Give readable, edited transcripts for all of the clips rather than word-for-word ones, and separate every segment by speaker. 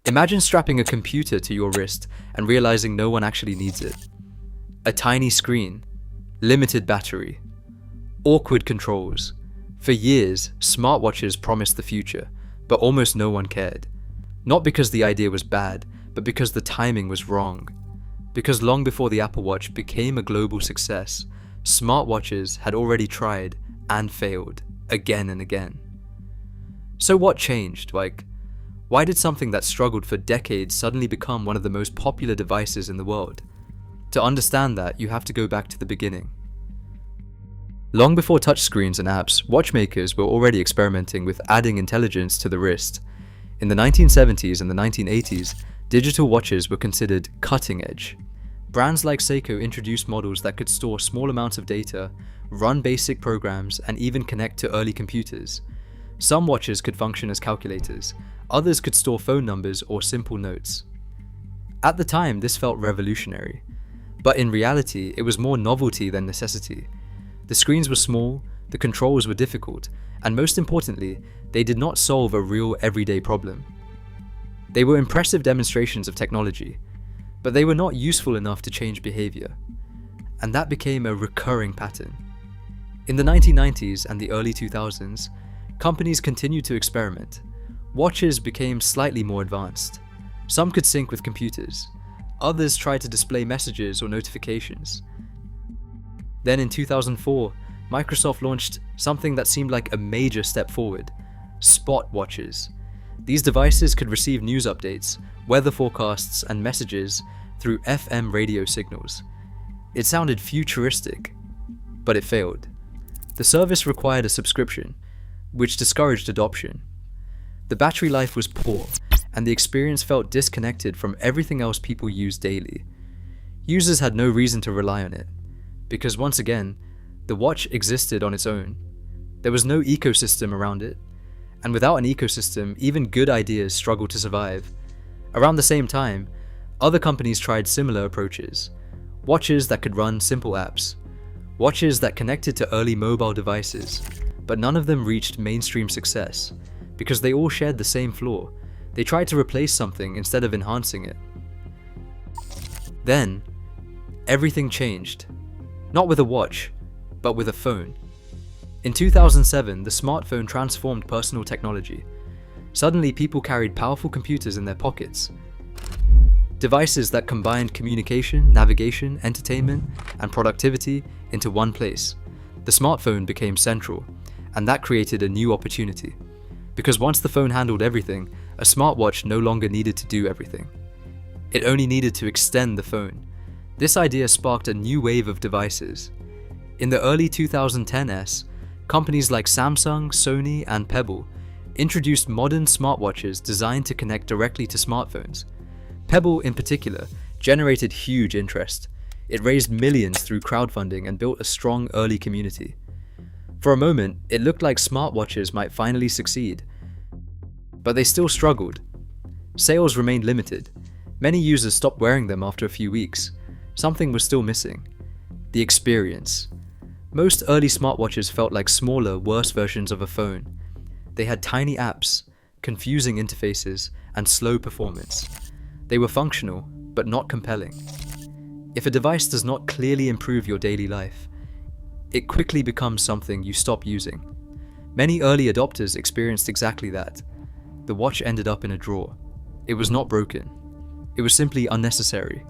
Speaker 1: Imagine strapping a computer to your wrist and realizing no one actually needs it. A tiny screen, limited battery, awkward controls. For years, smartwatches promised the future, but almost no one cared. Not because the idea was bad, but because the timing was wrong. Because long before the Apple Watch became a global success, smartwatches had already tried and failed again and again. So what changed? Why did something that struggled for decades suddenly become one of the most popular devices in the world? To understand that, you have to go back to the beginning. Long before touchscreens and apps, watchmakers were already experimenting with adding intelligence to the wrist. In the 1970s and the 1980s, digital watches were considered cutting edge. Brands like Seiko introduced models that could store small amounts of data, run basic programs, and even connect to early computers. Some watches could function as calculators, others could store phone numbers or simple notes. At the time, this felt revolutionary. But in reality, it was more novelty than necessity. The screens were small, the controls were difficult, and most importantly, they did not solve a real everyday problem. They were impressive demonstrations of technology, but they were not useful enough to change behavior. And that became a recurring pattern. In the 1990s and the early 2000s, companies continued to experiment. Watches became slightly more advanced. Some could sync with computers. Others tried to display messages or notifications. Then in 2004, Microsoft launched something that seemed like a major step forward: spot watches. These devices could receive news updates, weather forecasts, and messages through FM radio signals. It sounded futuristic, but it failed. The service required a subscription, which discouraged adoption. The battery life was poor, and the experience felt disconnected from everything else people use daily. Users had no reason to rely on it, because once again, the watch existed on its own. There was no ecosystem around it, and without an ecosystem, even good ideas struggle to survive. Around the same time, other companies tried similar approaches. Watches that could run simple apps, watches that connected to early mobile devices, but none of them reached mainstream success, because they all shared the same flaw. They tried to replace something instead of enhancing it. Then, everything changed. Not with a watch, but with a phone. In 2007, the smartphone transformed personal technology. Suddenly, people carried powerful computers in their pockets. Devices that combined communication, navigation, entertainment, and productivity into one place. The smartphone became central, and that created a new opportunity. Because once the phone handled everything, a smartwatch no longer needed to do everything. It only needed to extend the phone. This idea sparked a new wave of devices. In the early 2010s, companies like Samsung, Sony, and Pebble introduced modern smartwatches designed to connect directly to smartphones. Pebble, in particular, generated huge interest. It raised millions through crowdfunding and built a strong early community. For a moment, it looked like smartwatches might finally succeed. But they still struggled. Sales remained limited. Many users stopped wearing them after a few weeks. Something was still missing: the experience. Most early smartwatches felt like smaller, worse versions of a phone. They had tiny apps, confusing interfaces, and slow performance. They were functional, but not compelling. If a device does not clearly improve your daily life, it quickly becomes something you stop using. Many early adopters experienced exactly that. The watch ended up in a drawer. It was not broken. It was simply unnecessary.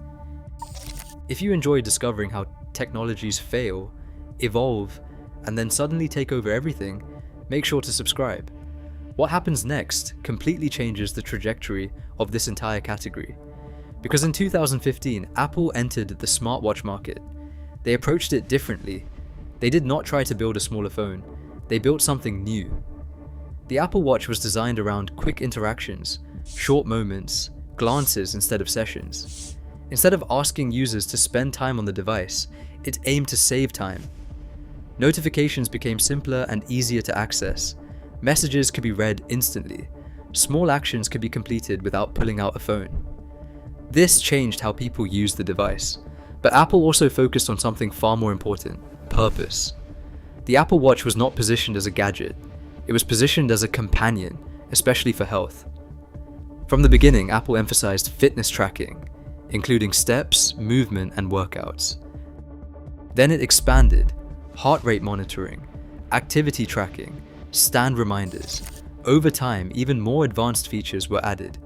Speaker 1: If you enjoy discovering how technologies fail, evolve, and then suddenly take over everything, make sure to subscribe. What happens next completely changes the trajectory of this entire category. Because in 2015, Apple entered the smartwatch market. They approached it differently. They did not try to build a smaller phone. They built something new. The Apple Watch was designed around quick interactions, short moments, glances instead of sessions. Instead of asking users to spend time on the device, it aimed to save time. Notifications became simpler and easier to access. Messages could be read instantly. Small actions could be completed without pulling out a phone. This changed how people used the device. But Apple also focused on something far more important: purpose. The Apple Watch was not positioned as a gadget. It was positioned as a companion, especially for health. From the beginning, Apple emphasized fitness tracking, including steps, movement, and workouts. Then it expanded: heart rate monitoring, activity tracking, stand reminders. Over time, even more advanced features were added: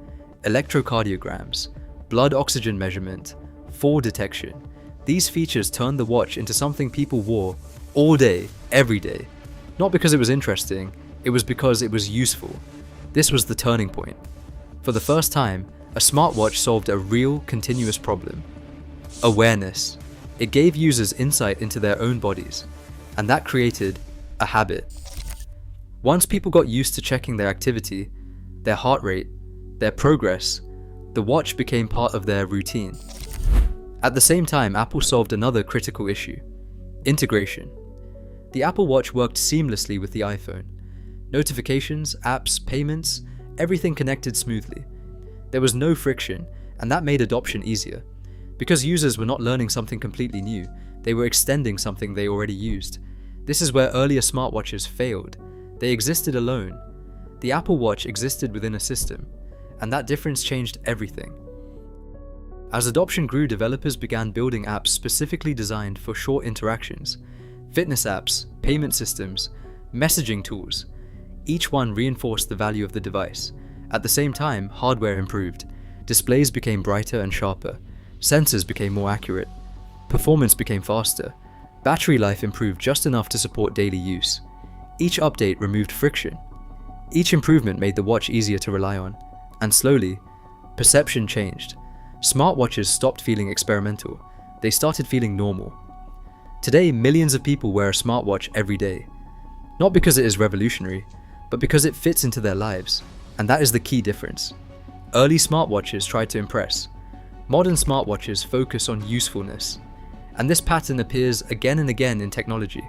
Speaker 1: electrocardiograms, blood oxygen measurement, fall detection. These features turned the watch into something people wore all day, every day. Not because it was interesting, it was because it was useful. This was the turning point. For the first time, a smartwatch solved a real, continuous problem: awareness. It gave users insight into their own bodies, and that created a habit. Once people got used to checking their activity, their heart rate, their progress, the watch became part of their routine. At the same time, Apple solved another critical issue: integration. The Apple Watch worked seamlessly with the iPhone. Notifications, apps, payments, everything connected smoothly. There was no friction, and that made adoption easier. Because users were not learning something completely new, they were extending something they already used. This is where earlier smartwatches failed. They existed alone. The Apple Watch existed within a system, and that difference changed everything. As adoption grew, developers began building apps specifically designed for short interactions: fitness apps, payment systems, messaging tools. Each one reinforced the value of the device. At the same time, hardware improved. Displays became brighter and sharper. Sensors became more accurate. Performance became faster. Battery life improved just enough to support daily use. Each update removed friction. Each improvement made the watch easier to rely on. And slowly, perception changed. Smartwatches stopped feeling experimental. They started feeling normal. Today, millions of people wear a smartwatch every day. Not because it is revolutionary, but because it fits into their lives. And that is the key difference. Early smartwatches tried to impress. Modern smartwatches focus on usefulness. And this pattern appears again and again in technology.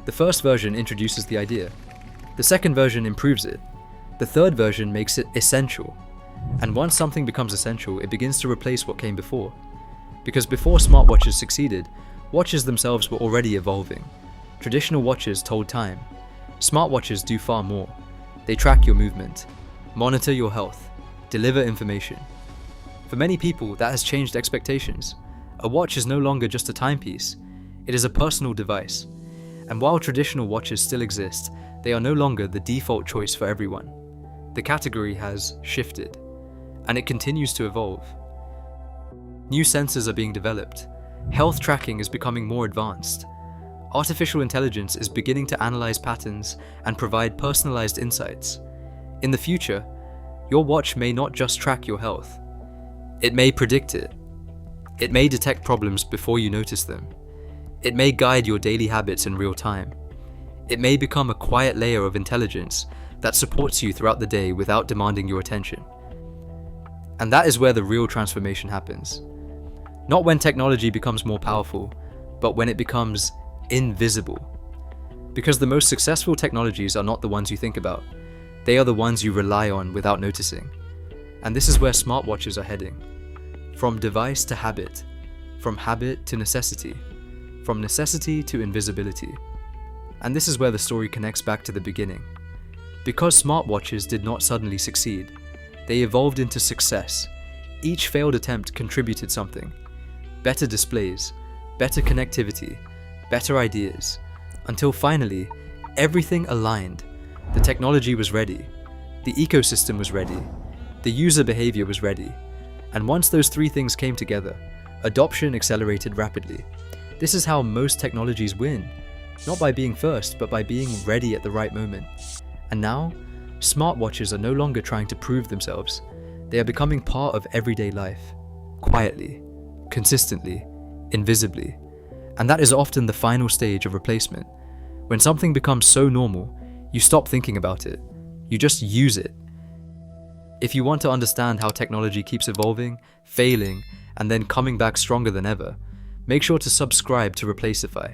Speaker 1: The first version introduces the idea. The second version improves it. The third version makes it essential. And once something becomes essential, it begins to replace what came before. Because before smartwatches succeeded, watches themselves were already evolving. Traditional watches told time. Smartwatches do far more. They track your movement, monitor your health, deliver information. For many people, that has changed expectations. A watch is no longer just a timepiece. It is a personal device. And while traditional watches still exist, they are no longer the default choice for everyone. The category has shifted, and it continues to evolve. New sensors are being developed. Health tracking is becoming more advanced. Artificial intelligence is beginning to analyze patterns and provide personalized insights. In the future, your watch may not just track your health. It may predict it. It may detect problems before you notice them. It may guide your daily habits in real time. It may become a quiet layer of intelligence that supports you throughout the day without demanding your attention. And that is where the real transformation happens. Not when technology becomes more powerful, but when it becomes invisible. Because the most successful technologies are not the ones you think about. They are the ones you rely on without noticing. And this is where smartwatches are heading. From device to habit, from habit to necessity, from necessity to invisibility. And this is where the story connects back to the beginning. Because smartwatches did not suddenly succeed, they evolved into success. Each failed attempt contributed something. Better displays, better connectivity, better ideas, until finally, everything aligned. The technology was ready, the ecosystem was ready, the user behavior was ready, and once those three things came together, adoption accelerated rapidly. This is how most technologies win, not by being first, but by being ready at the right moment. And now, smartwatches are no longer trying to prove themselves. They are becoming part of everyday life, quietly, consistently, invisibly. And that is often the final stage of replacement. When something becomes so normal, you stop thinking about it. You just use it. If you want to understand how technology keeps evolving, failing, and then coming back stronger than ever, make sure to subscribe to Replacify.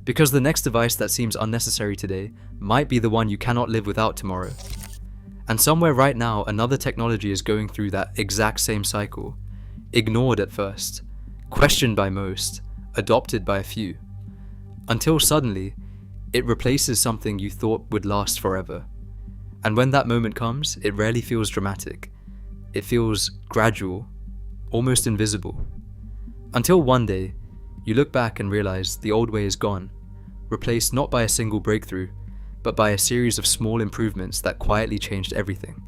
Speaker 1: Because the next device that seems unnecessary today might be the one you cannot live without tomorrow. And somewhere right now, another technology is going through that exact same cycle. Ignored at first, questioned by most, adopted by a few. Until suddenly, it replaces something you thought would last forever. And when that moment comes, it rarely feels dramatic. it feels gradual, almost invisible. Until one day, you look back and realize the old way is gone, replaced not by a single breakthrough, but by a series of small improvements that quietly changed everything.